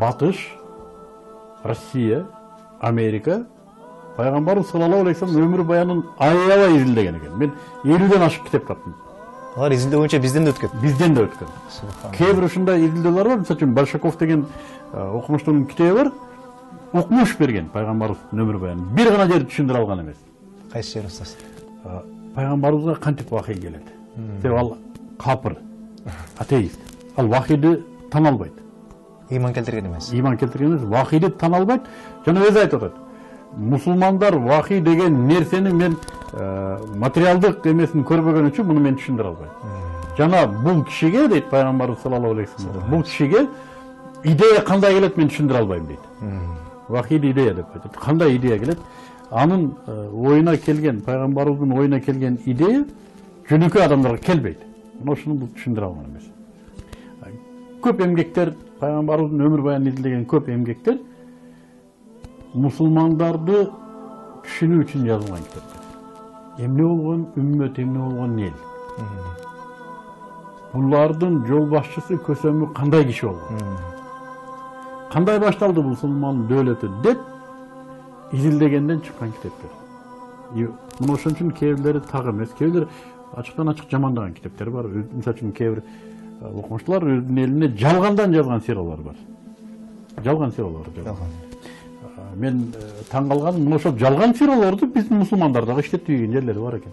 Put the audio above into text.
Батыш, Россия, Америка пайғамбарымыз саллаллаху алейхи вассалам өмір баянын аябай изилдеген екен. Мен 50-ден ашық кітап таптым. Алар изилдөө боюнча бизден да өткөн. Бизден да өткөн. Кейбір ушундай изилдөөлөр бар. Мисалы үчүн Большаков деген окумуштун китеби бар. Окумуш берген пайгамбарыбыздын өмүр баянын. Бир гана жерди түшүндүрө алган эмес. Кайсы жерин устаз? Пайгамбарыбызга кантип вахий келет? Себеби ал капыр, атеист. Ал вахийди тана албайт. Иман келтирген эмес. Иман келтирген эмес, вахийди тана албайт. Жана өзү айтып атат. Мусулмандар вахий деген нерсени мен материалдык эмесин көрбөгөн үчүн муну мен түшүндүрө албайм. Жана бул кишиге дейт пайгамбарыбыз саллаллаху алейхи вассалам, бул кишиге идея кандай келет мен түшүндүрө албайм дейт. Вахийди идея деп айтат. Кандай идея келет? Анын оюна келген, пайгамбарыбыздын оюна келген идея жөнөкөй адамдарга келбейт. Ошону бул түшүндүрө алган эмес. Көп эмгектер, пайгамбарыбыздын өмүр баянын изилдеген көп эмгектер мусулмандарды түшүнүү үчүн жазылган китептер. Эмне болгон үммөт, эмне болгон эл? Булардын жол башчысы, көсөмү кандай киши болгон? Кандай башталды мусулман дөөлөтү деп изилдегенден чыккан китептер. Муну ошон үчүн кээбирлери так эмес, кээбирлери ачыктан ачык жамандаган китептер бар. Мисалы үчүн кээбир окумуштуулар өзүнүн элине жалгандан жазган сиралар бар. Жалган сиралар жазган. Мен таң калганым, мына ошол жалган сираларды биздин мусулмандар дагы иштетпеген жерлери бар экен.